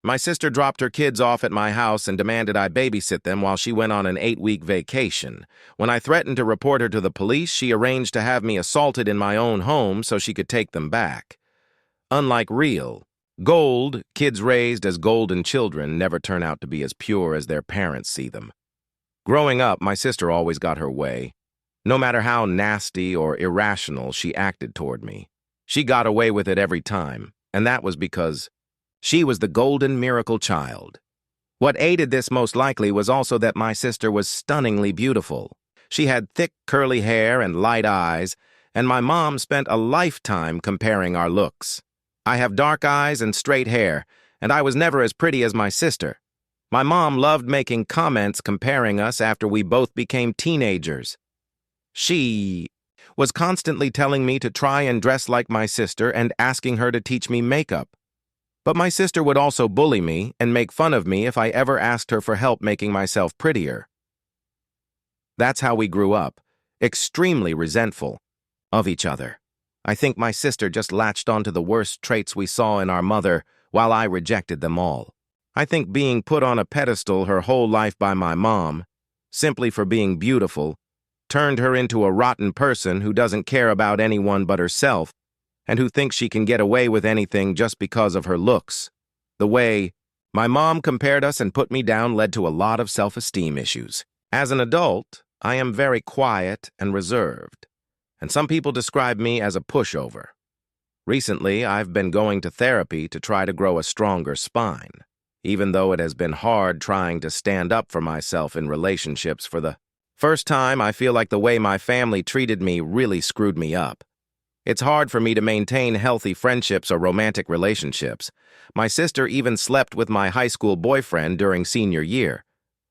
My sister dropped her kids off at my house and demanded I babysit them while she went on an 8-week vacation. When I threatened to report her to the police, she arranged to have me assaulted in my own home so she could take them back. Unlike real, gold, kids raised as golden children never turn out to be as pure as their parents see them. Growing up, my sister always got her way. No matter how nasty or irrational she acted toward me, she got away with it every time, and that was because she was the golden miracle child. What aided this most likely was also that my sister was stunningly beautiful. She had thick, curly hair and light eyes, and my mom spent a lifetime comparing our looks. I have dark eyes and straight hair, and I was never as pretty as my sister. My mom loved making comments comparing us after we both became teenagers. She was constantly telling me to try and dress like my sister and asking her to teach me makeup. But my sister would also bully me and make fun of me if I ever asked her for help making myself prettier. That's how we grew up, extremely resentful of each other. I think my sister just latched onto the worst traits we saw in our mother, while I rejected them all. I think being put on a pedestal her whole life by my mom, simply for being beautiful, turned her into a rotten person who doesn't care about anyone but herself, and who thinks she can get away with anything just because of her looks. The way my mom compared us and put me down led to a lot of self-esteem issues. As an adult, I am very quiet and reserved, and some people describe me as a pushover. Recently, I've been going to therapy to try to grow a stronger spine, even though it has been hard trying to stand up for myself in relationships. For the first time, I feel like the way my family treated me really screwed me up. It's hard for me to maintain healthy friendships or romantic relationships. My sister even slept with my high school boyfriend during senior year,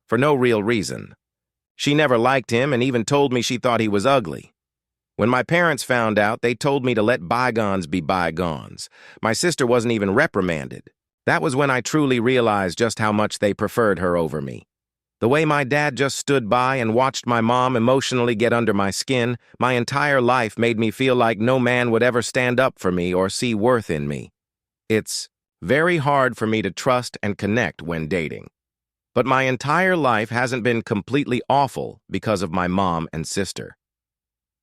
for no real reason. She never liked him and even told me she thought he was ugly. When my parents found out, they told me to let bygones be bygones. My sister wasn't even reprimanded. That was when I truly realized just how much they preferred her over me. The way my dad just stood by and watched my mom emotionally get under my skin, my entire life made me feel like no man would ever stand up for me or see worth in me. It's very hard for me to trust and connect when dating. But my entire life hasn't been completely awful because of my mom and sister.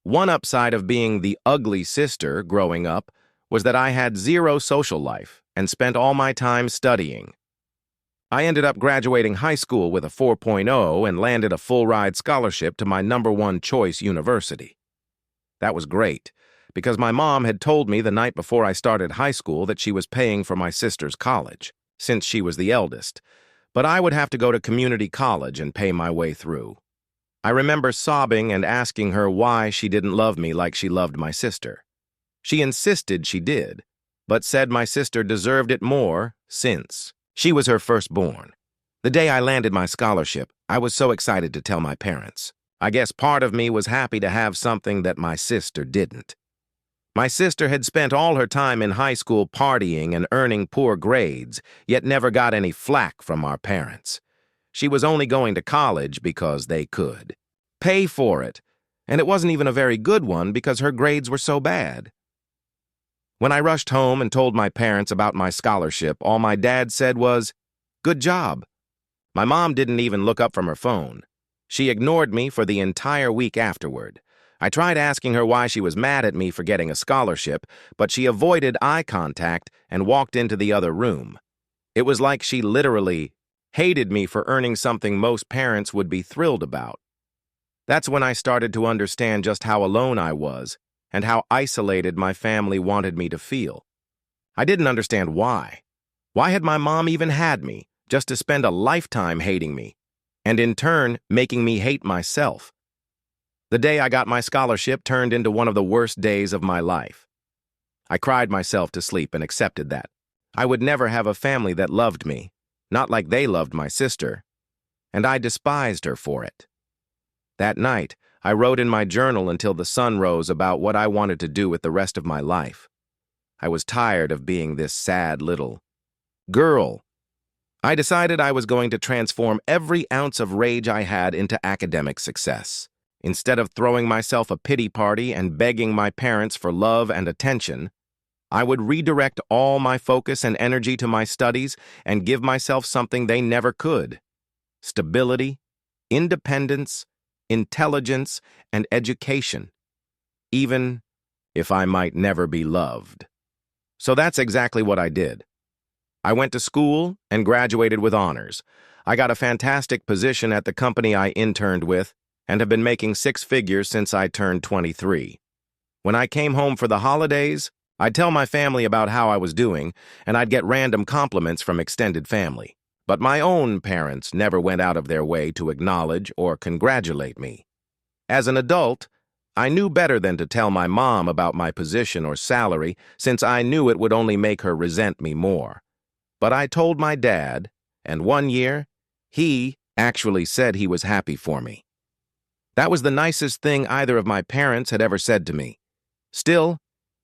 One upside of being the ugly sister growing up was that I had zero social life and spent all my time studying. I ended up graduating high school with a 4.0 and landed a full-ride scholarship to my #1 choice university. That was great, because my mom had told me the night before I started high school that she was paying for my sister's college, since she was the eldest, but I would have to go to community college and pay my way through. I remember sobbing and asking her why she didn't love me like she loved my sister. She insisted she did, but said my sister deserved it more since she was her firstborn. The day I landed my scholarship, I was so excited to tell my parents. I guess part of me was happy to have something that my sister didn't. My sister had spent all her time in high school partying and earning poor grades, yet never got any flack from our parents. She was only going to college because they could pay for it, and it wasn't even a very good one because her grades were so bad. When I rushed home and told my parents about my scholarship, all my dad said was, "Good job." My mom didn't even look up from her phone. She ignored me for the entire week afterward. I tried asking her why she was mad at me for getting a scholarship, but she avoided eye contact and walked into the other room. It was like she literally hated me for earning something most parents would be thrilled about. That's when I started to understand just how alone I was and how isolated my family wanted me to feel. I didn't understand why. Why had my mom even had me, just to spend a lifetime hating me, and in turn making me hate myself? The day I got my scholarship turned into one of the worst days of my life. I cried myself to sleep and accepted that I would never have a family that loved me, not like they loved my sister, and I despised her for it. That night, I wrote in my journal until the sun rose about what I wanted to do with the rest of my life. I was tired of being this sad little girl. I decided I was going to transform every ounce of rage I had into academic success. Instead of throwing myself a pity party and begging my parents for love and attention, I would redirect all my focus and energy to my studies and give myself something they never could: stability, independence, intelligence, and education, even if I might never be loved. So that's exactly what I did. I went to school and graduated with honors. I got a fantastic position at the company I interned with and have been making six figures since I turned 23. When I came home for the holidays, I'd tell my family about how I was doing, and I'd get random compliments from extended family. But my own parents never went out of their way to acknowledge or congratulate me. As an adult, I knew better than to tell my mom about my position or salary, since I knew it would only make her resent me more. But I told my dad, and one year, he actually said he was happy for me. That was the nicest thing either of my parents had ever said to me. Still,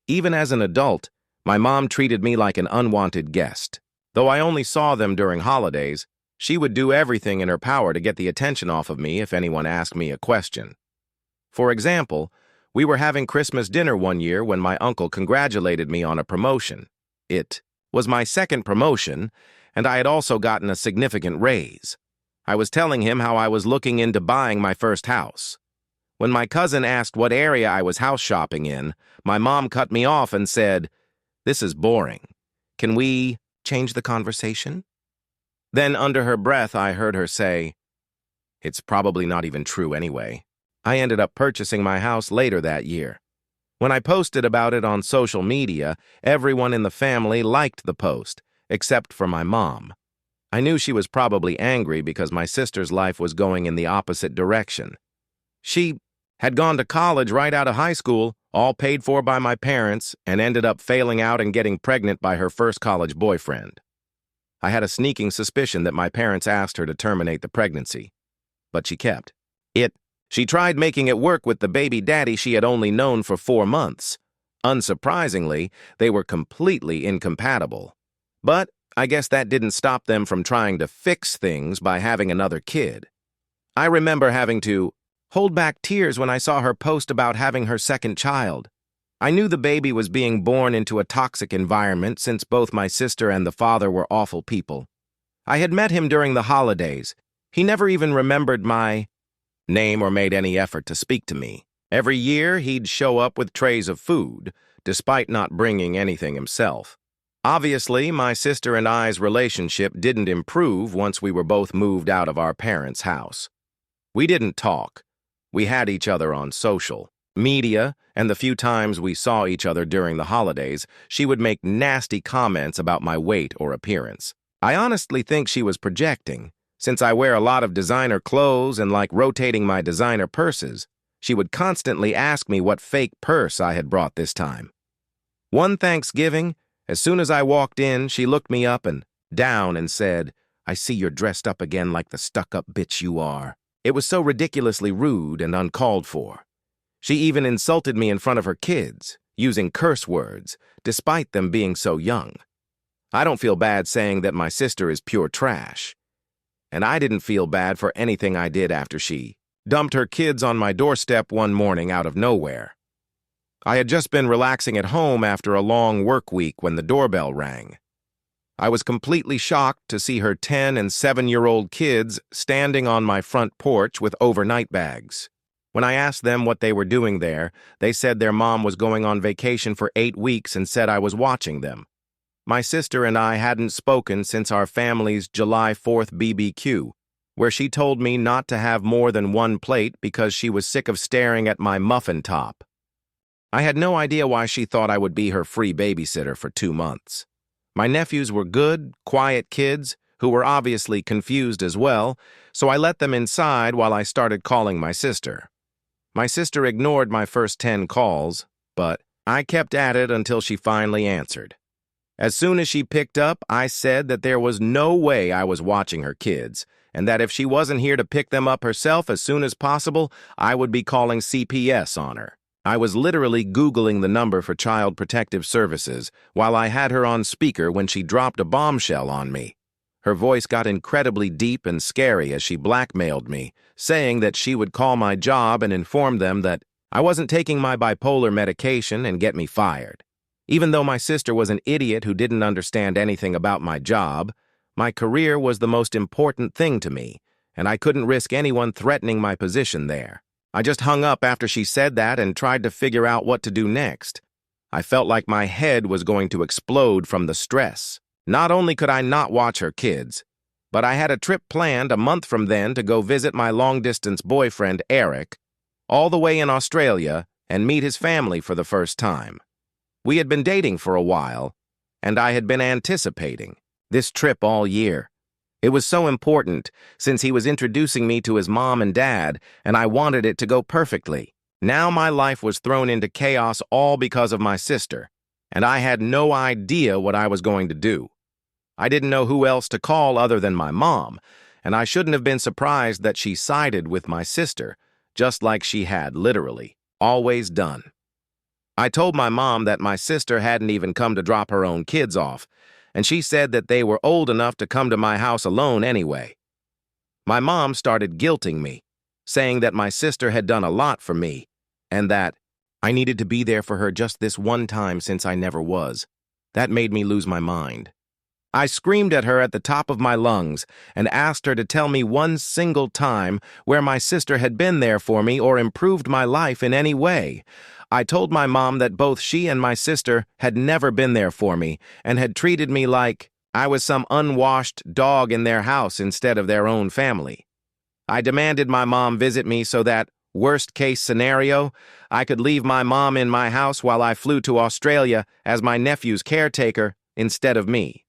even as an adult, my mom treated me like an unwanted guest. Though I only saw them during holidays, she would do everything in her power to get the attention off of me if anyone asked me a question. For example, we were having Christmas dinner one year when my uncle congratulated me on a promotion. It was my second promotion, and I had also gotten a significant raise. I was telling him how I was looking into buying my first house. When my cousin asked what area I was house shopping in, my mom cut me off and said, "This is boring. Can we change the conversation?" Then, under her breath, I heard her say, "It's probably not even true anyway." I ended up purchasing my house later that year. When I posted about it on social media, everyone in the family liked the post, except for my mom. I knew she was probably angry because my sister's life was going in the opposite direction. She had gone to college right out of high school, all paid for by my parents, and ended up failing out and getting pregnant by her first college boyfriend. I had a sneaking suspicion that my parents asked her to terminate the pregnancy, but she kept it. She tried making it work with the baby daddy she had only known for 4 months. Unsurprisingly, they were completely incompatible. But I guess that didn't stop them from trying to fix things by having another kid. I remember having to hold back tears when I saw her post about having her second child. I knew the baby was being born into a toxic environment since both my sister and the father were awful people. I had met him during the holidays. He never even remembered my name or made any effort to speak to me. Every year, he'd show up with trays of food, despite not bringing anything himself. Obviously, my sister and I's relationship didn't improve once we were both moved out of our parents' house. We didn't talk. We had each other on social media, and the few times we saw each other during the holidays, she would make nasty comments about my weight or appearance. I honestly think she was projecting. Since I wear a lot of designer clothes and like rotating my designer purses, she would constantly ask me what fake purse I had brought this time. One Thanksgiving, as soon as I walked in, she looked me up and down and said, "I see you're dressed up again like the stuck-up bitch you are." It was so ridiculously rude and uncalled for. She even insulted me in front of her kids, using curse words, despite them being so young. I don't feel bad saying that my sister is pure trash. And I didn't feel bad for anything I did after she dumped her kids on my doorstep one morning out of nowhere. I had just been relaxing at home after a long work week when the doorbell rang. I was completely shocked to see her 10- and 7-year-old kids standing on my front porch with overnight bags. When I asked them what they were doing there, they said their mom was going on vacation for 8 weeks and said I was watching them. My sister and I hadn't spoken since our family's July 4th BBQ, where she told me not to have more than one plate because she was sick of staring at my muffin top. I had no idea why she thought I would be her free babysitter for 2 months. My nephews were good, quiet kids who were obviously confused as well, so I let them inside while I started calling my sister. My sister ignored my first 10 calls, but I kept at it until she finally answered. As soon as she picked up, I said that there was no way I was watching her kids, and that if she wasn't here to pick them up herself as soon as possible, I would be calling CPS on her. I was literally Googling the number for Child Protective Services while I had her on speaker when she dropped a bombshell on me. Her voice got incredibly deep and scary as she blackmailed me, saying that she would call my job and inform them that I wasn't taking my bipolar medication and get me fired. Even though my sister was an idiot who didn't understand anything about my job, my career was the most important thing to me, and I couldn't risk anyone threatening my position there. I just hung up after she said that and tried to figure out what to do next. I felt like my head was going to explode from the stress. Not only could I not watch her kids, but I had a trip planned a month from then to go visit my long-distance boyfriend, Eric, all the way in Australia and meet his family for the first time. We had been dating for a while, and I had been anticipating this trip all year. It was so important since he was introducing me to his mom and dad, and I wanted it to go perfectly. Now my life was thrown into chaos all because of my sister, and I had no idea what I was going to do. I didn't know who else to call other than my mom, and I shouldn't have been surprised that she sided with my sister, just like she had, literally, always done. I told my mom that my sister hadn't even come to drop her own kids off, and she said that they were old enough to come to my house alone anyway. My mom started guilting me, saying that my sister had done a lot for me, and that I needed to be there for her just this one time since I never was. That made me lose my mind. I screamed at her at the top of my lungs and asked her to tell me one single time where my sister had been there for me or improved my life in any way. I told my mom that both she and my sister had never been there for me and had treated me like I was some unwashed dog in their house instead of their own family. I demanded my mom visit me so that, worst-case scenario, I could leave my mom in my house while I flew to Australia as my nephew's caretaker instead of me.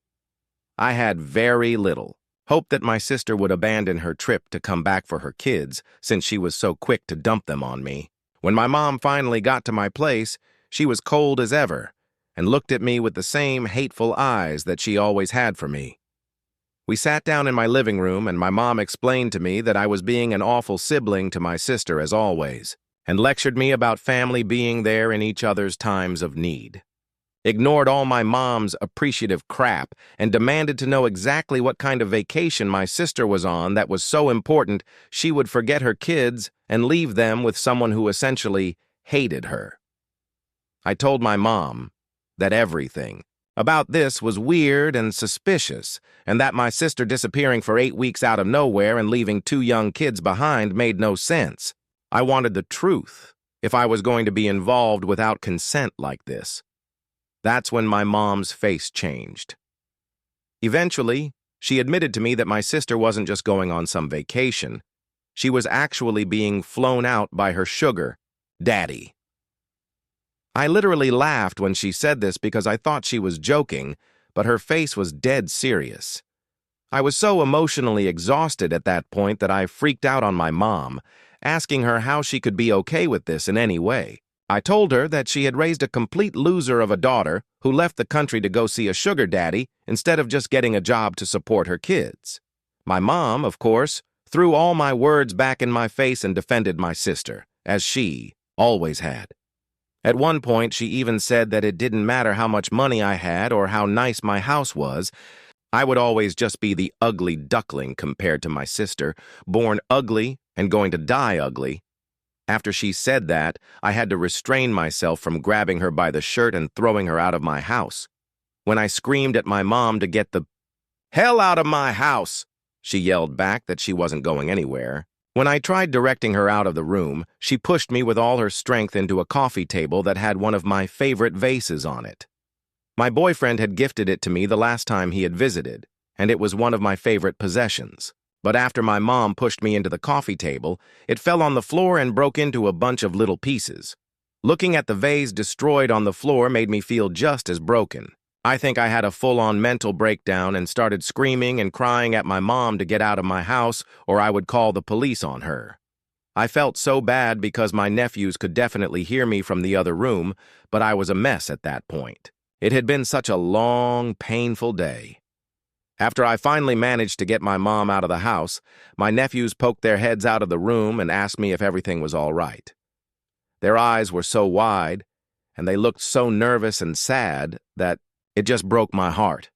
I had very little hope that my sister would abandon her trip to come back for her kids since she was so quick to dump them on me. When my mom finally got to my place, she was cold as ever and looked at me with the same hateful eyes that she always had for me. We sat down in my living room and my mom explained to me that I was being an awful sibling to my sister as always, and lectured me about family being there in each other's times of need. Ignored all my mom's appreciative crap and demanded to know exactly what kind of vacation my sister was on that was so important she would forget her kids and leave them with someone who essentially hated her. I told my mom that everything about this was weird and suspicious, and that my sister disappearing for 8 weeks out of nowhere and leaving 2 young kids behind made no sense. I wanted the truth if I was going to be involved without consent like this. That's when my mom's face changed. Eventually, she admitted to me that my sister wasn't just going on some vacation. She was actually being flown out by her sugar daddy. I literally laughed when she said this because I thought she was joking, but her face was dead serious. I was so emotionally exhausted at that point that I freaked out on my mom, asking her how she could be okay with this in any way. I told her that she had raised a complete loser of a daughter who left the country to go see a sugar daddy instead of just getting a job to support her kids. My mom, of course, threw all my words back in my face and defended my sister, as she always had. At one point, she even said that it didn't matter how much money I had or how nice my house was. I would always just be the ugly duckling compared to my sister, born ugly and going to die ugly. After she said that, I had to restrain myself from grabbing her by the shirt and throwing her out of my house. When I screamed at my mom to get the hell out of my house, she yelled back that she wasn't going anywhere. When I tried directing her out of the room, she pushed me with all her strength into a coffee table that had one of my favorite vases on it. My boyfriend had gifted it to me the last time he had visited, and it was one of my favorite possessions. But after my mom pushed me into the coffee table, it fell on the floor and broke into a bunch of little pieces. Looking at the vase destroyed on the floor made me feel just as broken. I think I had a full-on mental breakdown and started screaming and crying at my mom to get out of my house or I would call the police on her. I felt so bad because my nephews could definitely hear me from the other room, but I was a mess at that point. It had been such a long, painful day. After I finally managed to get my mom out of the house, my nephews poked their heads out of the room and asked me if everything was all right. Their eyes were so wide, and they looked so nervous and sad that it just broke my heart.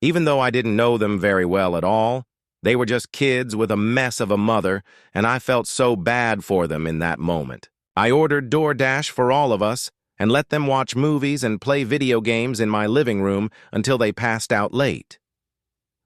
Even though I didn't know them very well at all, they were just kids with a mess of a mother, and I felt so bad for them in that moment. I ordered DoorDash for all of us, and let them watch movies and play video games in my living room until they passed out late.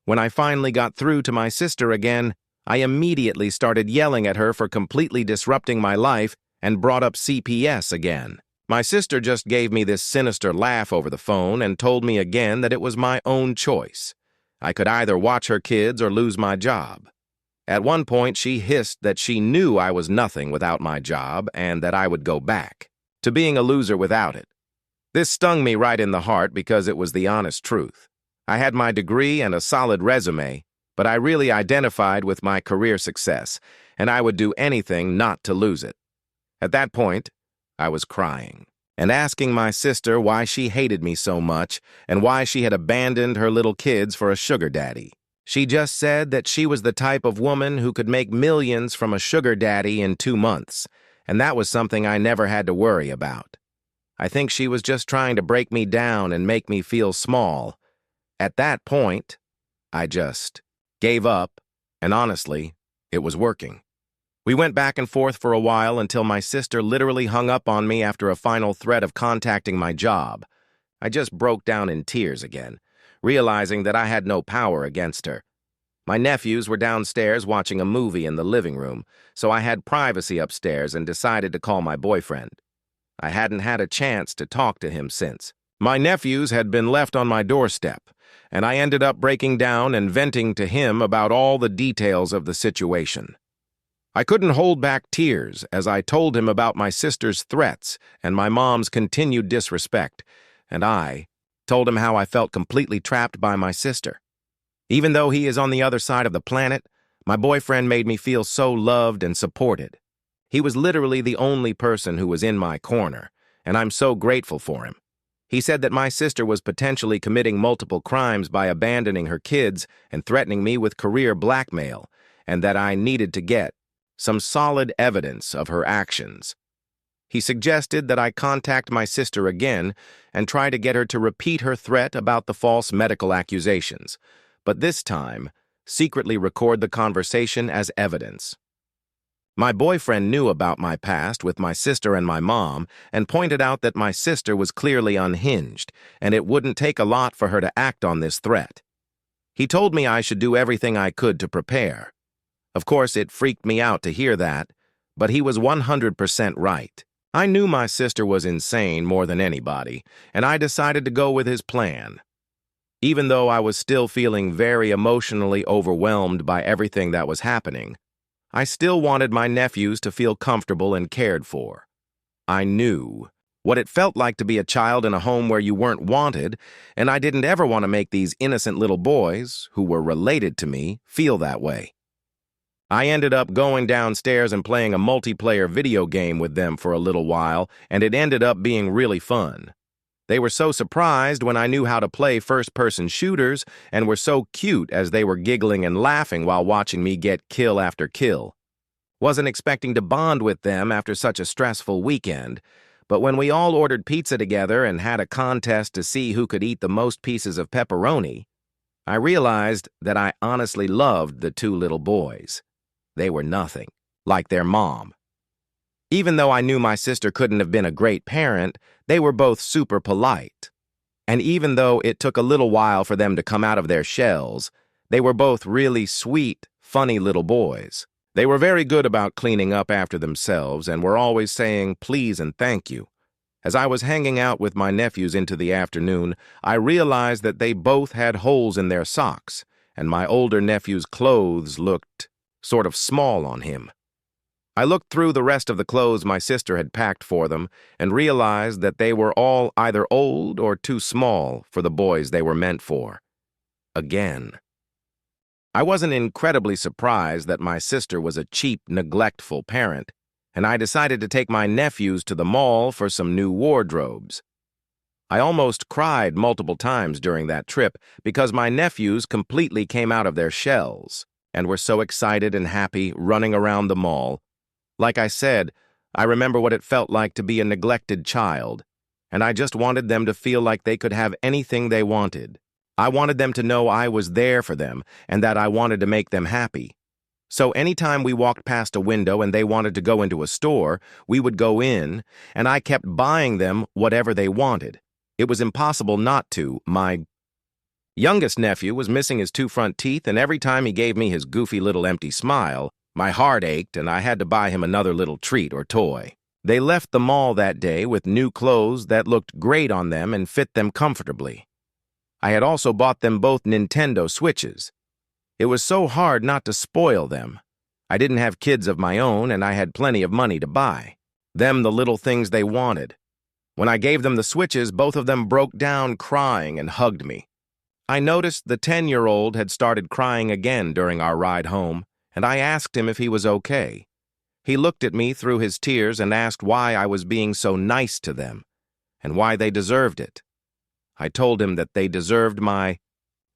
When I finally got through to my sister again, I immediately started yelling at her for completely disrupting my life and brought up CPS again. My sister just gave me this sinister laugh over the phone and told me again that it was my own choice. I could either watch her kids or lose my job. At one point, she hissed that she knew I was nothing without my job and that I would go back to being a loser without it. This stung me right in the heart because it was the honest truth. I had my degree and a solid resume, but I really identified with my career success, and I would do anything not to lose it. At that point, I was crying and asking my sister why she hated me so much and why she had abandoned her little kids for a sugar daddy. She just said that she was the type of woman who could make millions from a sugar daddy in 2 months, and that was something I never had to worry about. I think she was just trying to break me down and make me feel small. At that point, I just gave up, and honestly, it was working. We went back and forth for a while until my sister literally hung up on me after a final threat of contacting my job. I just broke down in tears again, realizing that I had no power against her. My nephews were downstairs watching a movie in the living room, so I had privacy upstairs and decided to call my boyfriend. I hadn't had a chance to talk to him since. My nephews had been left on my doorstep, and I ended up breaking down and venting to him about all the details of the situation. I couldn't hold back tears as I told him about my sister's threats and my mom's continued disrespect, and I told him how I felt completely trapped by my sister. Even though he is on the other side of the planet, my boyfriend made me feel so loved and supported. He was literally the only person who was in my corner, and I'm so grateful for him. He said that my sister was potentially committing multiple crimes by abandoning her kids and threatening me with career blackmail, and that I needed to get some solid evidence of her actions. He suggested that I contact my sister again and try to get her to repeat her threat about the false medical accusations, but this time, secretly record the conversation as evidence. My boyfriend knew about my past with my sister and my mom and pointed out that my sister was clearly unhinged and it wouldn't take a lot for her to act on this threat. He told me I should do everything I could to prepare. Of course, it freaked me out to hear that, but he was 100% right. I knew my sister was insane more than anybody, and I decided to go with his plan. Even though I was still feeling very emotionally overwhelmed by everything that was happening, I still wanted my nephews to feel comfortable and cared for. I knew what it felt like to be a child in a home where you weren't wanted, and I didn't ever want to make these innocent little boys, who were related to me, feel that way. I ended up going downstairs and playing a multiplayer video game with them for a little while, and it ended up being really fun. They were so surprised when I knew how to play first-person shooters and were so cute as they were giggling and laughing while watching me get kill after kill. Wasn't expecting to bond with them after such a stressful weekend, but when we all ordered pizza together and had a contest to see who could eat the most pieces of pepperoni, I realized that I honestly loved the 2 little boys. They were nothing like their mom. Even though I knew my sister couldn't have been a great parent, they were both super polite. And even though it took a little while for them to come out of their shells, they were both really sweet, funny little boys. They were very good about cleaning up after themselves and were always saying please and thank you. As I was hanging out with my nephews into the afternoon, I realized that they both had holes in their socks, and my older nephew's clothes looked sort of small on him. I looked through the rest of the clothes my sister had packed for them and realized that they were all either old or too small for the boys they were meant for. Again. I wasn't incredibly surprised that my sister was a cheap, neglectful parent, and I decided to take my nephews to the mall for some new wardrobes. I almost cried multiple times during that trip because my nephews completely came out of their shells and were so excited and happy running around the mall. Like I said, I remember what it felt like to be a neglected child, and I just wanted them to feel like they could have anything they wanted. I wanted them to know I was there for them and that I wanted to make them happy. So anytime we walked past a window and they wanted to go into a store, we would go in, and I kept buying them whatever they wanted. It was impossible not to. My youngest nephew was missing his two front teeth, and every time he gave me his goofy little empty smile, my heart ached and I had to buy him another little treat or toy. They left the mall that day with new clothes that looked great on them and fit them comfortably. I had also bought them both Nintendo Switches. It was so hard not to spoil them. I didn't have kids of my own, and I had plenty of money to buy them the little things they wanted. When I gave them the Switches, both of them broke down crying and hugged me. I noticed the 10-year-old had started crying again during our ride home, and I asked him if he was okay. He looked at me through his tears and asked why I was being so nice to them, and why they deserved it. I told him that they deserved my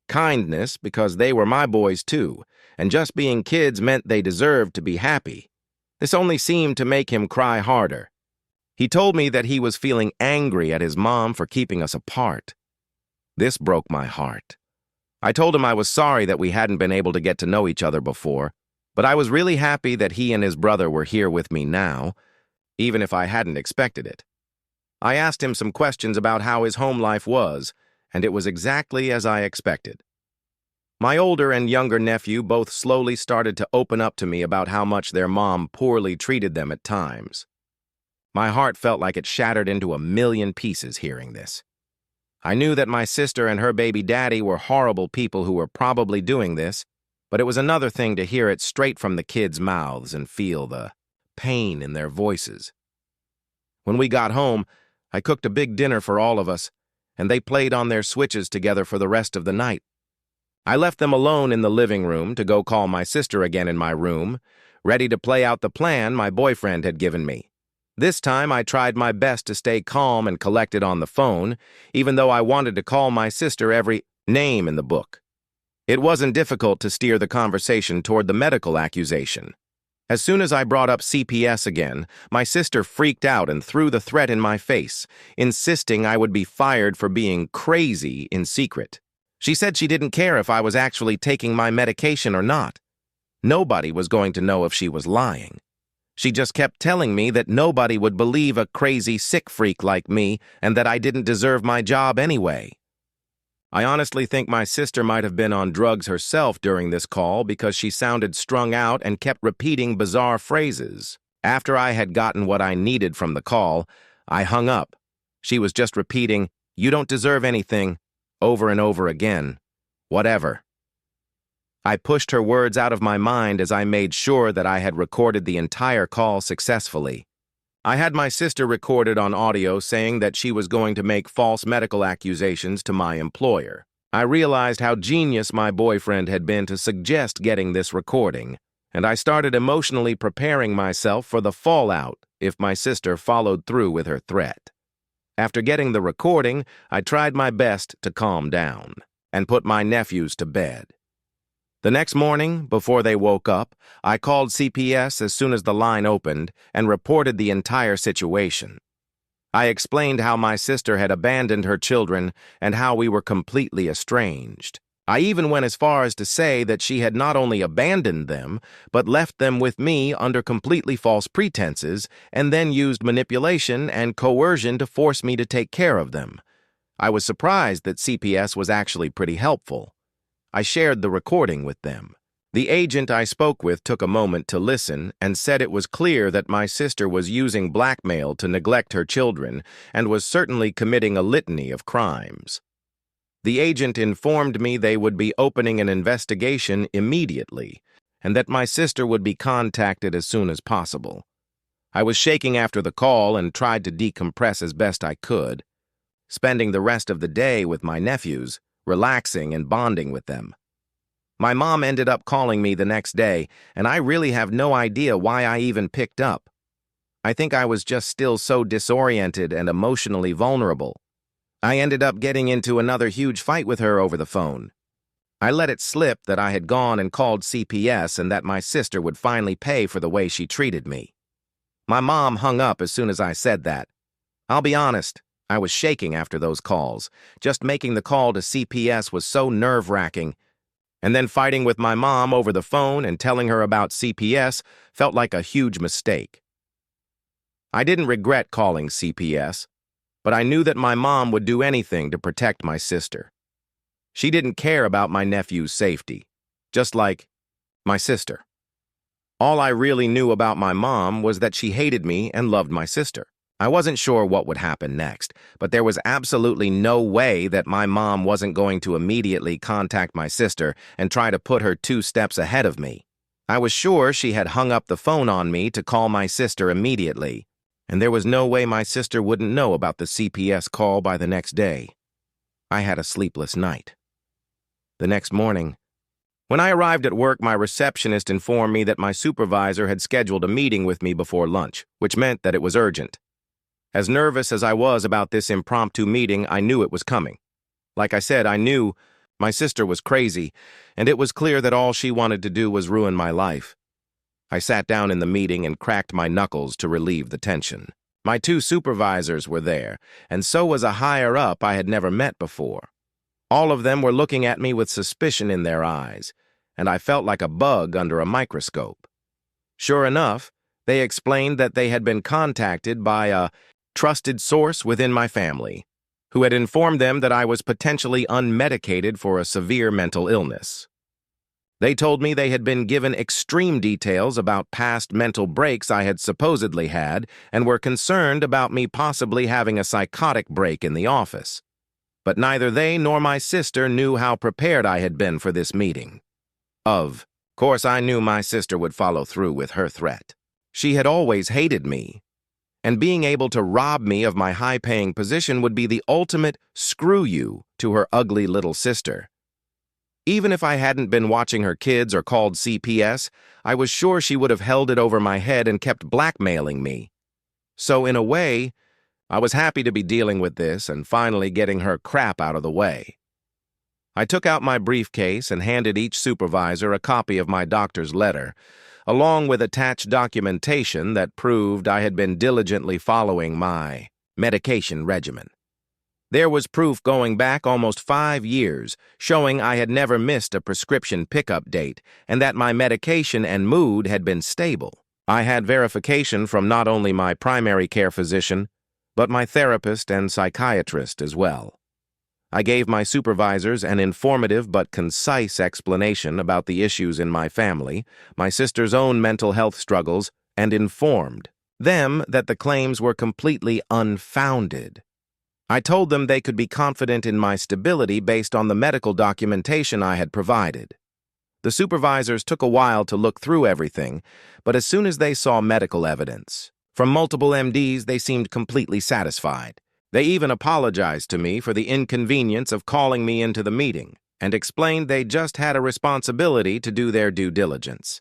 kindness because they were my boys too, and just being kids meant they deserved to be happy. This only seemed to make him cry harder. He told me that he was feeling angry at his mom for keeping us apart. This broke my heart. I told him I was sorry that we hadn't been able to get to know each other before, but I was really happy that he and his brother were here with me now, even if I hadn't expected it. I asked him some questions about how his home life was, and it was exactly as I expected. My older and younger nephew both slowly started to open up to me about how much their mom poorly treated them at times. My heart felt like it shattered into a million pieces hearing this. I knew that my sister and her baby daddy were horrible people who were probably doing this, but it was another thing to hear it straight from the kids' mouths and feel the pain in their voices. When we got home, I cooked a big dinner for all of us, and they played on their Switches together for the rest of the night. I left them alone in the living room to go call my sister again in my room, ready to play out the plan my boyfriend had given me. This time I tried my best to stay calm and collected on the phone, even though I wanted to call my sister every name in the book. It wasn't difficult to steer the conversation toward the medical accusation. As soon as I brought up CPS again, my sister freaked out and threw the threat in my face, insisting I would be fired for being crazy in secret. She said she didn't care if I was actually taking my medication or not. Nobody was going to know if she was lying. She just kept telling me that nobody would believe a crazy sick freak like me and that I didn't deserve my job anyway. I honestly think my sister might have been on drugs herself during this call because she sounded strung out and kept repeating bizarre phrases. After I had gotten what I needed from the call, I hung up. She was just repeating, "You don't deserve anything," over and over again. Whatever. I pushed her words out of my mind as I made sure that I had recorded the entire call successfully. I had my sister recorded on audio saying that she was going to make false medical accusations to my employer. I realized how genius my boyfriend had been to suggest getting this recording, and I started emotionally preparing myself for the fallout if my sister followed through with her threat. After getting the recording, I tried my best to calm down and put my nephews to bed. The next morning, before they woke up, I called CPS as soon as the line opened and reported the entire situation. I explained how my sister had abandoned her children and how we were completely estranged. I even went as far as to say that she had not only abandoned them, but left them with me under completely false pretenses and then used manipulation and coercion to force me to take care of them. I was surprised that CPS was actually pretty helpful. I shared the recording with them. The agent I spoke with took a moment to listen and said it was clear that my sister was using blackmail to neglect her children and was certainly committing a litany of crimes. The agent informed me they would be opening an investigation immediately and that my sister would be contacted as soon as possible. I was shaking after the call and tried to decompress as best I could, spending the rest of the day with my nephews, relaxing and bonding with them. My mom ended up calling me the next day, and I really have no idea why I even picked up. I think I was just still so disoriented and emotionally vulnerable. I ended up getting into another huge fight with her over the phone. I let it slip that I had gone and called CPS and that my sister would finally pay for the way she treated me. My mom hung up as soon as I said that. I'll be honest, I was shaking after those calls. Just making the call to CPS was so nerve-wracking. And then fighting with my mom over the phone and telling her about CPS felt like a huge mistake. I didn't regret calling CPS, but I knew that my mom would do anything to protect my sister. She didn't care about my nephew's safety, just like my sister. All I really knew about my mom was that she hated me and loved my sister. I wasn't sure what would happen next, but there was absolutely no way that my mom wasn't going to immediately contact my sister and try to put her 2 steps ahead of me. I was sure she had hung up the phone on me to call my sister immediately, and there was no way my sister wouldn't know about the CPS call by the next day. I had a sleepless night. The next morning, when I arrived at work, my receptionist informed me that my supervisor had scheduled a meeting with me before lunch, which meant that it was urgent. As nervous as I was about this impromptu meeting, I knew it was coming. Like I said, I knew my sister was crazy, and it was clear that all she wanted to do was ruin my life. I sat down in the meeting and cracked my knuckles to relieve the tension. My 2 supervisors were there, and so was a higher-up I had never met before. All of them were looking at me with suspicion in their eyes, and I felt like a bug under a microscope. Sure enough, they explained that they had been contacted by a trusted source within my family, who had informed them that I was potentially unmedicated for a severe mental illness. They told me they had been given extreme details about past mental breaks I had supposedly had and were concerned about me possibly having a psychotic break in the office. But neither they nor my sister knew how prepared I had been for this meeting. Of course, I knew my sister would follow through with her threat. She had always hated me, and being able to rob me of my high-paying position would be the ultimate screw you to her ugly little sister. Even if I hadn't been watching her kids or called CPS, I was sure she would have held it over my head and kept blackmailing me. So in a way, I was happy to be dealing with this and finally getting her crap out of the way. I took out my briefcase and handed each supervisor a copy of my doctor's letter, along with attached documentation that proved I had been diligently following my medication regimen. There was proof going back almost 5 years, showing I had never missed a prescription pickup date and that my medication and mood had been stable. I had verification from not only my primary care physician, but my therapist and psychiatrist as well. I gave my supervisors an informative but concise explanation about the issues in my family, my sister's own mental health struggles, and informed them that the claims were completely unfounded. I told them they could be confident in my stability based on the medical documentation I had provided. The supervisors took a while to look through everything, but as soon as they saw medical evidence from multiple MDs, they seemed completely satisfied. They even apologized to me for the inconvenience of calling me into the meeting and explained they just had a responsibility to do their due diligence.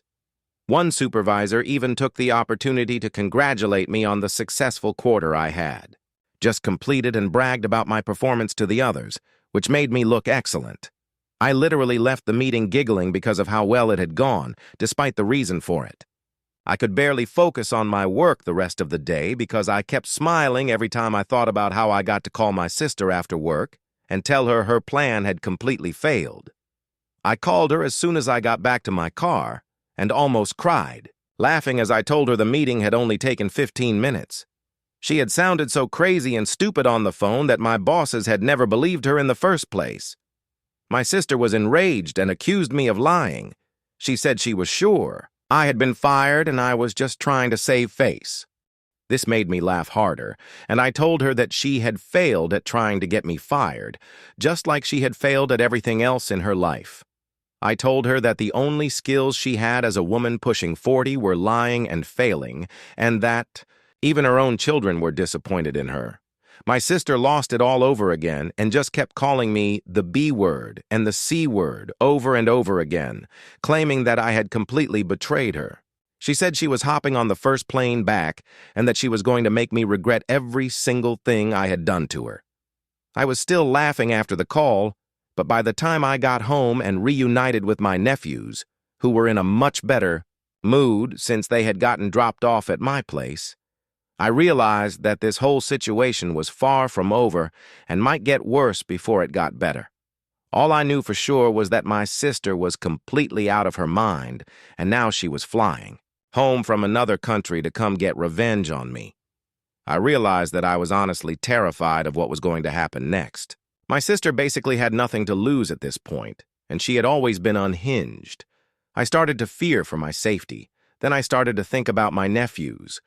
One supervisor even took the opportunity to congratulate me on the successful quarter I had just completed and bragged about my performance to the others, which made me look excellent. I literally left the meeting giggling because of how well it had gone, despite the reason for it. I could barely focus on my work the rest of the day because I kept smiling every time I thought about how I got to call my sister after work and tell her her plan had completely failed. I called her as soon as I got back to my car and almost cried, laughing as I told her the meeting had only taken 15 minutes. She had sounded so crazy and stupid on the phone that my bosses had never believed her in the first place. My sister was enraged and accused me of lying. She said she was sure I had been fired and I was just trying to save face. This made me laugh harder, and I told her that she had failed at trying to get me fired, just like she had failed at everything else in her life. I told her that the only skills she had as a woman pushing 40 were lying and failing, and that even her own children were disappointed in her. My sister lost it all over again and just kept calling me the B word and the C word over and over again, claiming that I had completely betrayed her. She said she was hopping on the first plane back and that she was going to make me regret every single thing I had done to her. I was still laughing after the call, but by the time I got home and reunited with my nephews, who were in a much better mood since they had gotten dropped off at my place, I realized that this whole situation was far from over and might get worse before it got better. All I knew for sure was that my sister was completely out of her mind, and now she was flying home from another country to come get revenge on me. I realized that I was honestly terrified of what was going to happen next. My sister basically had nothing to lose at this point, and she had always been unhinged. I started to fear for my safety. Then I started to think about my nephews.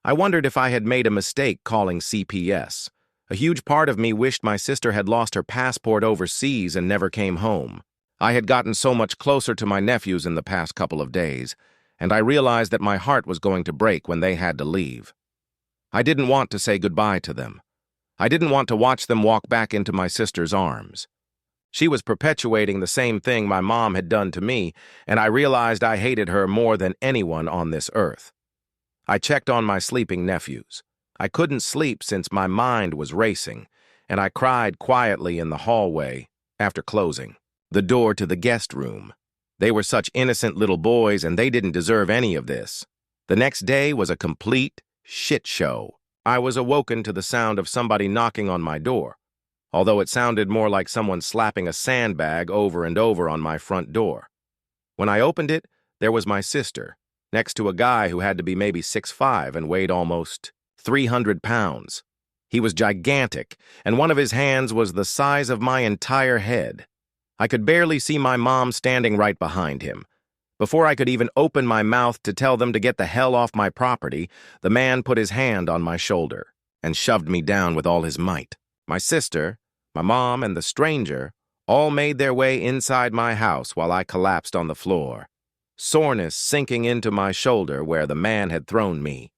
I wondered if I had made a mistake calling CPS. A huge part of me wished my sister had lost her passport overseas and never came home. I had gotten so much closer to my nephews in the past couple of days, and I realized that my heart was going to break when they had to leave. I didn't want to say goodbye to them. I didn't want to watch them walk back into my sister's arms. She was perpetuating the same thing my mom had done to me, and I realized I hated her more than anyone on this earth. I checked on my sleeping nephews. I couldn't sleep since my mind was racing, and I cried quietly in the hallway after closing the door to the guest room. They were such innocent little boys, and they didn't deserve any of this. The next day was a complete shit show. I was awoken to the sound of somebody knocking on my door, although it sounded more like someone slapping a sandbag over and over on my front door. When I opened it, there was my sister, next to a guy who had to be maybe 6'5" and weighed almost 300 pounds. He was gigantic, and one of his hands was the size of my entire head. I could barely see my mom standing right behind him. Before I could even open my mouth to tell them to get the hell off my property, the man put his hand on my shoulder and shoved me down with all his might. My sister, my mom, and the stranger all made their way inside my house while I collapsed on the floor, soreness sinking into my shoulder where the man had thrown me.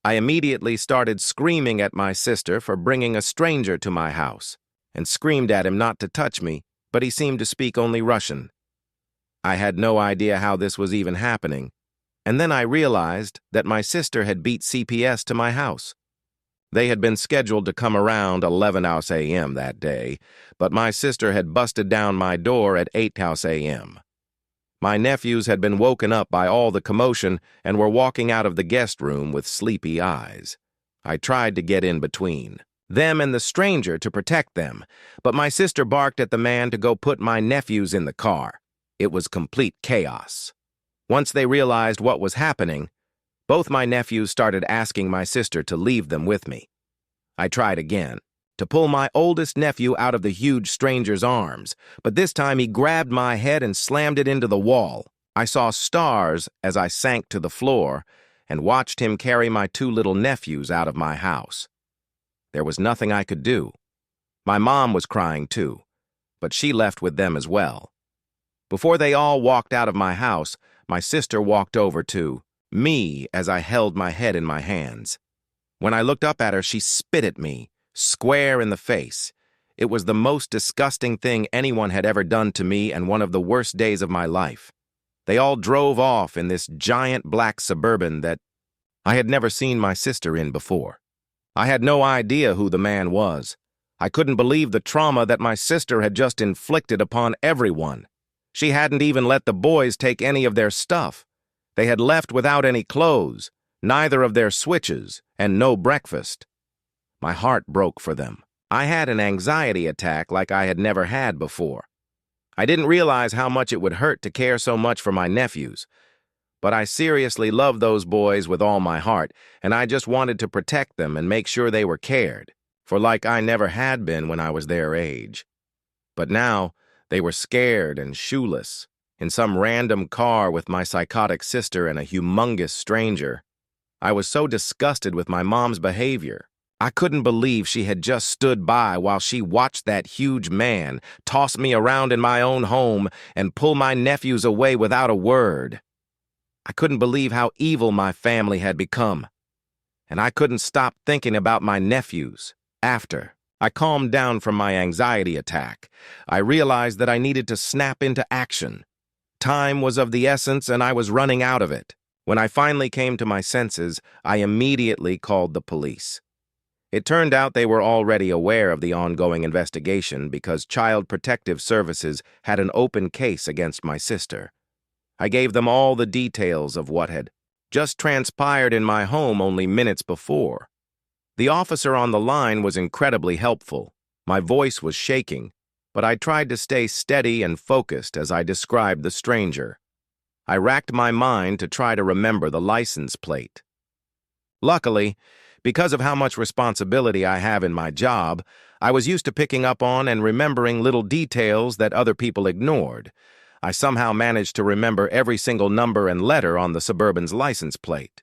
I immediately started screaming at my sister for bringing a stranger to my house, and screamed at him not to touch me, but he seemed to speak only Russian. I had no idea how this was even happening, and then I realized that my sister had beat CPS to my house. They had been scheduled to come around 11 a.m. that day, but my sister had busted down my door at 8 a.m. My nephews had been woken up by all the commotion and were walking out of the guest room with sleepy eyes. I tried to get in between them and the stranger to protect them, but my sister barked at the man to go put my nephews in the car. It was complete chaos. Once they realized what was happening, both my nephews started asking my sister to leave them with me. I tried again, to pull my oldest nephew out of the huge stranger's arms, but this time he grabbed my head and slammed it into the wall. I saw stars as I sank to the floor and watched him carry my two little nephews out of my house. There was nothing I could do. My mom was crying too, but she left with them as well. Before they all walked out of my house, my sister walked over to me as I held my head in my hands. When I looked up at her, she spit at me, square in the face. It was the most disgusting thing anyone had ever done to me and one of the worst days of my life. They all drove off in this giant black Suburban that I had never seen my sister in before. I had no idea who the man was. I couldn't believe the trauma that my sister had just inflicted upon everyone. She hadn't even let the boys take any of their stuff. They had left without any clothes, neither of their switches, and no breakfast. My heart broke for them. I had an anxiety attack like I had never had before. I didn't realize how much it would hurt to care so much for my nephews, but I seriously loved those boys with all my heart, and I just wanted to protect them and make sure they were cared for, like I never had been when I was their age. But now, they were scared and shoeless, in some random car with my psychotic sister and a humongous stranger. I was so disgusted with my mom's behavior. I couldn't believe she had just stood by while she watched that huge man toss me around in my own home and pull my nephews away without a word. I couldn't believe how evil my family had become, and I couldn't stop thinking about my nephews. After I calmed down from my anxiety attack, I realized that I needed to snap into action. Time was of the essence, and I was running out of it. When I finally came to my senses, I immediately called the police. It turned out they were already aware of the ongoing investigation because Child Protective Services had an open case against my sister. I gave them all the details of what had just transpired in my home only minutes before. The officer on the line was incredibly helpful. My voice was shaking, but I tried to stay steady and focused as I described the stranger. I racked my mind to try to remember the license plate. Luckily, because of how much responsibility I have in my job, I was used to picking up on and remembering little details that other people ignored. I somehow managed to remember every single number and letter on the Suburban's license plate.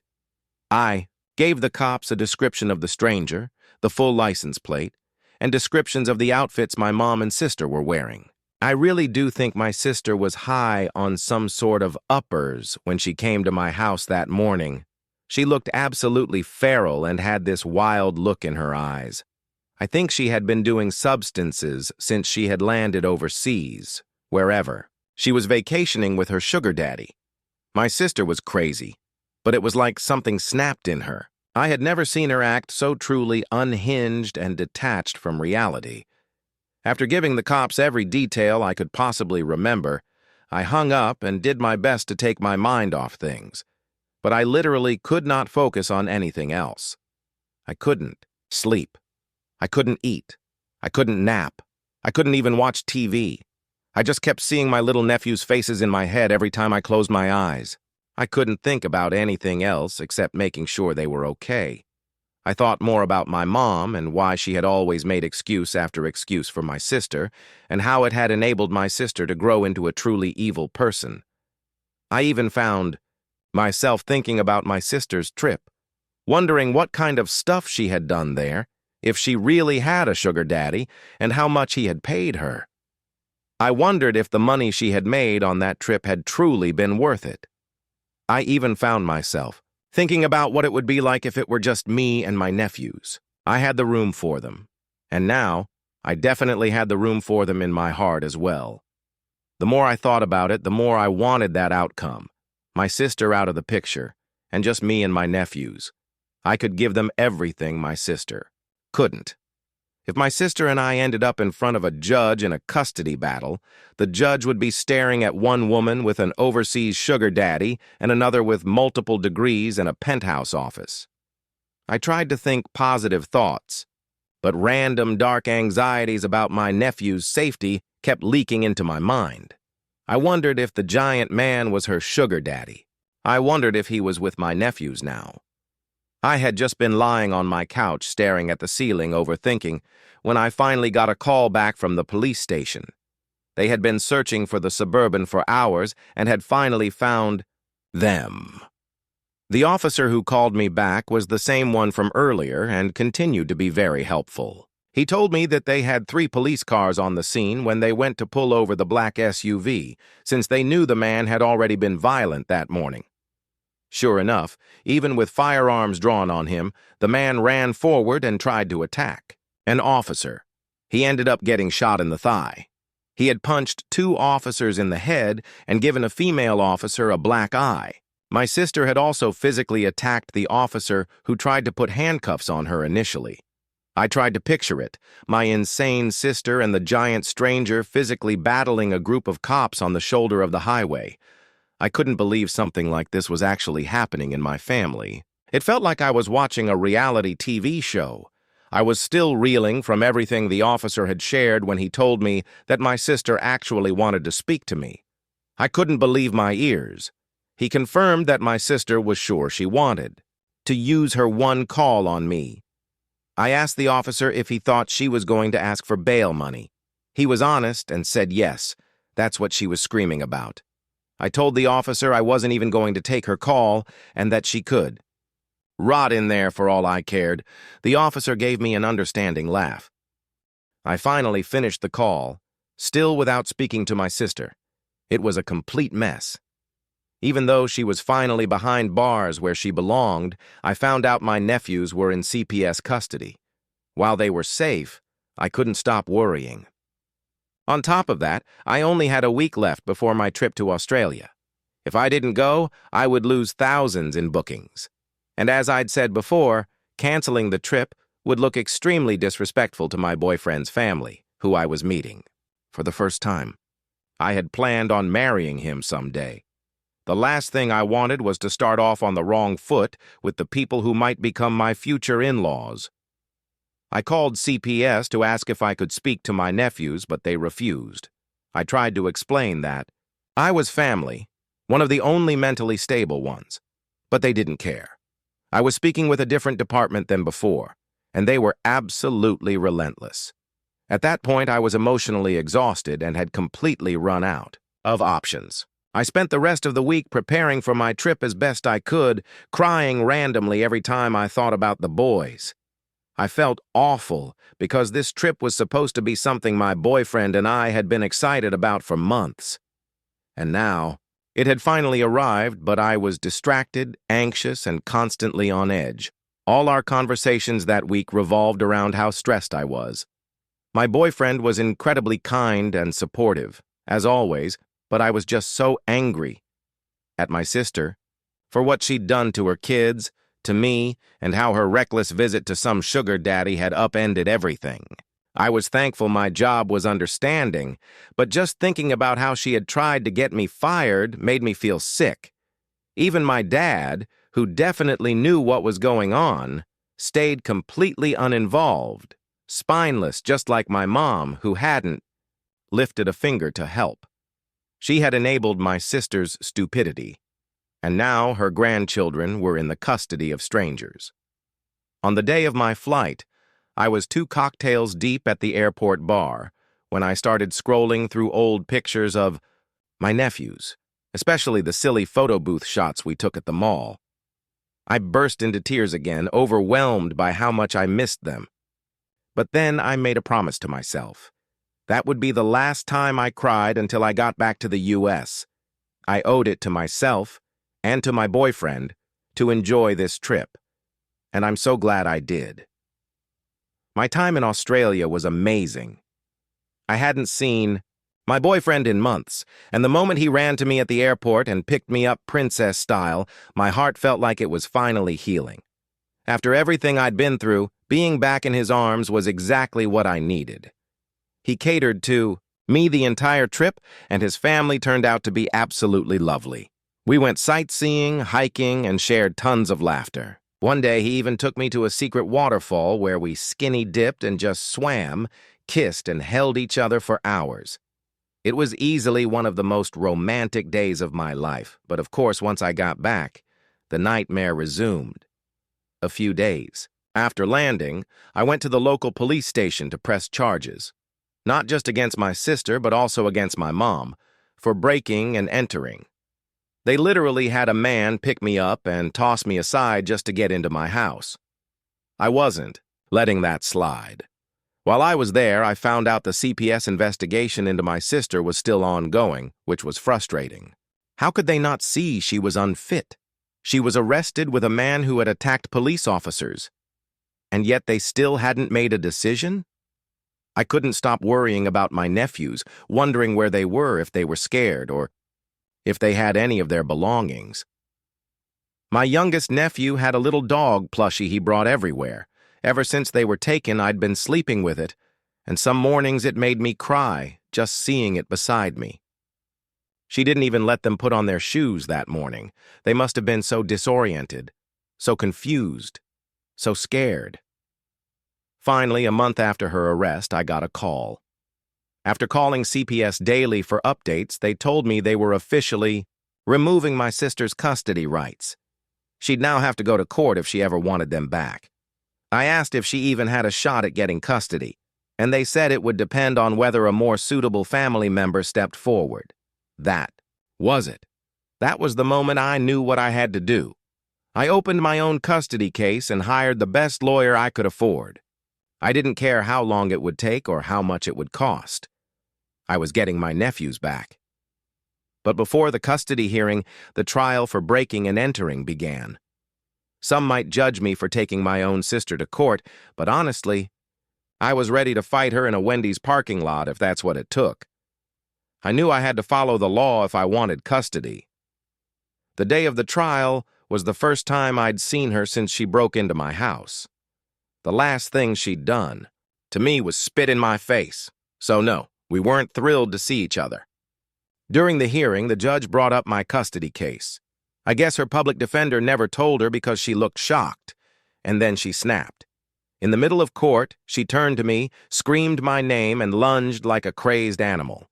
I gave the cops a description of the stranger, the full license plate, and descriptions of the outfits my mom and sister were wearing. I really do think my sister was high on some sort of uppers when she came to my house that morning. She looked absolutely feral and had this wild look in her eyes. I think she had been doing substances since she had landed overseas, wherever. She was vacationing with her sugar daddy. My sister was crazy, but it was like something snapped in her. I had never seen her act so truly unhinged and detached from reality. After giving the cops every detail I could possibly remember, I hung up and did my best to take my mind off things. But I literally could not focus on anything else. I couldn't sleep. I couldn't eat. I couldn't nap. I couldn't even watch TV. I just kept seeing my little nephew's faces in my head every time I closed my eyes. I couldn't think about anything else except making sure they were okay. I thought more about my mom and why she had always made excuse after excuse for my sister, and how it had enabled my sister to grow into a truly evil person. I even found myself thinking about my sister's trip, wondering what kind of stuff she had done there, if she really had a sugar daddy, and how much he had paid her. I wondered if the money she had made on that trip had truly been worth it. I even found myself thinking about what it would be like if it were just me and my nephews. I had the room for them, and now I definitely had the room for them in my heart as well. The more I thought about it, the more I wanted that outcome. My sister out of the picture, and just me and my nephews. I could give them everything my sister couldn't. If my sister and I ended up in front of a judge in a custody battle, the judge would be staring at one woman with an overseas sugar daddy and another with multiple degrees and a penthouse office. I tried to think positive thoughts, but random dark anxieties about my nephew's safety kept leaking into my mind. I wondered if the giant man was her sugar daddy. I wondered if he was with my nephews now. I had just been lying on my couch staring at the ceiling overthinking when I finally got a call back from the police station. They had been searching for the Suburban for hours and had finally found them. The officer who called me back was the same one from earlier and continued to be very helpful. He told me that they had 3 police cars on the scene when they went to pull over the black SUV, since they knew the man had already been violent that morning. Sure enough, even with firearms drawn on him, the man ran forward and tried to attack an officer. He ended up getting shot in the thigh. He had punched 2 officers in the head and given a female officer a black eye. My sister had also physically attacked the officer who tried to put handcuffs on her initially. I tried to picture it, my insane sister and the giant stranger physically battling a group of cops on the shoulder of the highway. I couldn't believe something like this was actually happening in my family. It felt like I was watching a reality TV show. I was still reeling from everything the officer had shared when he told me that my sister actually wanted to speak to me. I couldn't believe my ears. He confirmed that my sister was sure she wanted to use her one call on me. I asked the officer if he thought she was going to ask for bail money. He was honest and said yes, that's what she was screaming about. I told the officer I wasn't even going to take her call and that she could. Rot in there for all I cared. The officer gave me an understanding laugh. I finally finished the call, still without speaking to my sister. It was a complete mess. Even though she was finally behind bars where she belonged, I found out my nephews were in CPS custody. While they were safe, I couldn't stop worrying. On top of that, I only had a week left before my trip to Australia. If I didn't go, I would lose thousands in bookings. And as I'd said before, canceling the trip would look extremely disrespectful to my boyfriend's family, who I was meeting for the first time. I had planned on marrying him someday. The last thing I wanted was to start off on the wrong foot with the people who might become my future in-laws. I called CPS to ask if I could speak to my nephews, but they refused. I tried to explain that I was family, one of the only mentally stable ones, but they didn't care. I was speaking with a different department than before, and they were absolutely relentless. At that point, I was emotionally exhausted and had completely run out of options. I spent the rest of the week preparing for my trip as best I could, crying randomly every time I thought about the boys. I felt awful because this trip was supposed to be something my boyfriend and I had been excited about for months. And now, it had finally arrived, but I was distracted, anxious, and constantly on edge. All our conversations that week revolved around how stressed I was. My boyfriend was incredibly kind and supportive, as always, but I was just so angry at my sister for what she'd done to her kids, to me, and how her reckless visit to some sugar daddy had upended everything. I was thankful my job was understanding, but just thinking about how she had tried to get me fired made me feel sick. Even my dad, who definitely knew what was going on, stayed completely uninvolved, spineless just like my mom, who hadn't lifted a finger to help. She had enabled my sister's stupidity, and now her grandchildren were in the custody of strangers. On the day of my flight, I was 2 cocktails deep at the airport bar when I started scrolling through old pictures of my nephews, especially the silly photo booth shots we took at the mall. I burst into tears again, overwhelmed by how much I missed them. But then I made a promise to myself. That would be the last time I cried until I got back to the U.S. I owed it to myself and to my boyfriend to enjoy this trip, and I'm so glad I did. My time in Australia was amazing. I hadn't seen my boyfriend in months, and the moment he ran to me at the airport and picked me up princess style, my heart felt like it was finally healing. After everything I'd been through, being back in his arms was exactly what I needed. He catered to me the entire trip, and his family turned out to be absolutely lovely. We went sightseeing, hiking, and shared tons of laughter. One day, he even took me to a secret waterfall where we skinny dipped and just swam, kissed, and held each other for hours. It was easily one of the most romantic days of my life, but of course, once I got back, the nightmare resumed. A few days after landing, I went to the local police station to press charges, not just against my sister, but also against my mom, for breaking and entering. They literally had a man pick me up and toss me aside just to get into my house. I wasn't letting that slide. While I was there, I found out the CPS investigation into my sister was still ongoing, which was frustrating. How could they not see she was unfit? She was arrested with a man who had attacked police officers, and yet they still hadn't made a decision? I couldn't stop worrying about my nephews, wondering where they were, if they were scared, or if they had any of their belongings. My youngest nephew had a little dog plushie he brought everywhere. Ever since they were taken, I'd been sleeping with it, and some mornings it made me cry just seeing it beside me. She didn't even let them put on their shoes that morning. They must have been so disoriented, so confused, so scared. Finally, a month after her arrest, I got a call. After calling CPS daily for updates, they told me they were officially removing my sister's custody rights. She'd now have to go to court if she ever wanted them back. I asked if she even had a shot at getting custody, and they said it would depend on whether a more suitable family member stepped forward. That was it. That was the moment I knew what I had to do. I opened my own custody case and hired the best lawyer I could afford. I didn't care how long it would take or how much it would cost. I was getting my nephews back. But before the custody hearing, the trial for breaking and entering began. Some might judge me for taking my own sister to court, but honestly, I was ready to fight her in a Wendy's parking lot if that's what it took. I knew I had to follow the law if I wanted custody. The day of the trial was the first time I'd seen her since she broke into my house. The last thing she'd done, to me, was spit in my face. So no, we weren't thrilled to see each other. During the hearing, the judge brought up my custody case. I guess her public defender never told her because she looked shocked, and then she snapped. In the middle of court, she turned to me, screamed my name, and lunged like a crazed animal.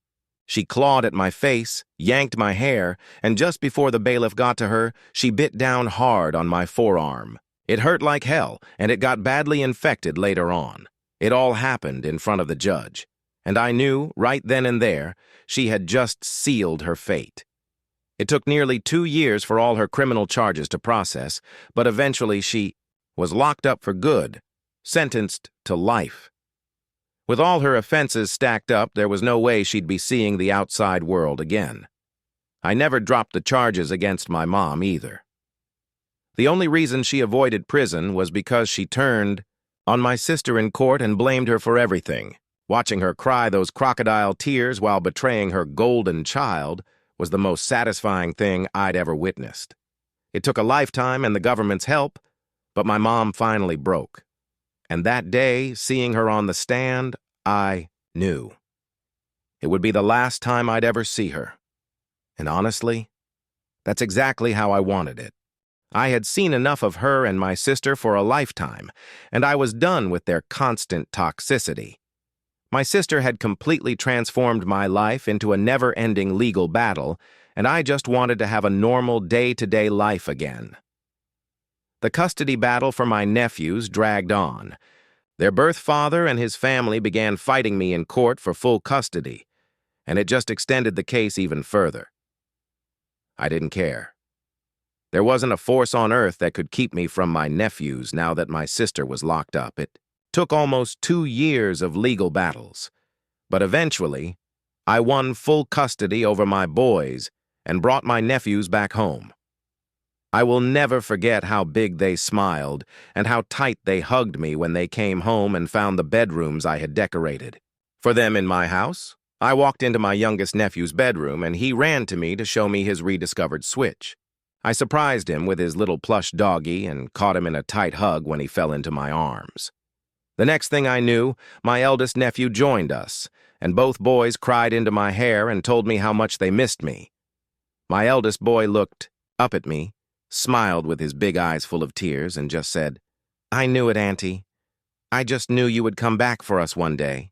She clawed at my face, yanked my hair, and just before the bailiff got to her, she bit down hard on my forearm. It hurt like hell, and it got badly infected later on. It all happened in front of the judge, and I knew, right then and there, she had just sealed her fate. It took nearly 2 years for all her criminal charges to process, but eventually she was locked up for good, sentenced to life. With all her offenses stacked up, there was no way she'd be seeing the outside world again. I never dropped the charges against my mom either. The only reason she avoided prison was because she turned on my sister in court and blamed her for everything. Watching her cry those crocodile tears while betraying her golden child was the most satisfying thing I'd ever witnessed. It took a lifetime and the government's help, but my mom finally broke. And that day, seeing her on the stand, I knew. It would be the last time I'd ever see her. And honestly, that's exactly how I wanted it. I had seen enough of her and my sister for a lifetime, and I was done with their constant toxicity. My sister had completely transformed my life into a never-ending legal battle, and I just wanted to have a normal day-to-day life again. The custody battle for my nephews dragged on. Their birth father and his family began fighting me in court for full custody, and it just extended the case even further. I didn't care. There wasn't a force on earth that could keep me from my nephews now that my sister was locked up. It took almost 2 years of legal battles, but eventually, I won full custody over my boys and brought my nephews back home. I will never forget how big they smiled and how tight they hugged me when they came home and found the bedrooms I had decorated. For them in my house, I walked into my youngest nephew's bedroom and he ran to me to show me his rediscovered Switch. I surprised him with his little plush doggy and caught him in a tight hug when he fell into my arms. The next thing I knew, my eldest nephew joined us, and both boys cried into my hair and told me how much they missed me. My eldest boy looked up at me, smiled with his big eyes full of tears, and just said, "I knew it, Auntie. I just knew you would come back for us one day."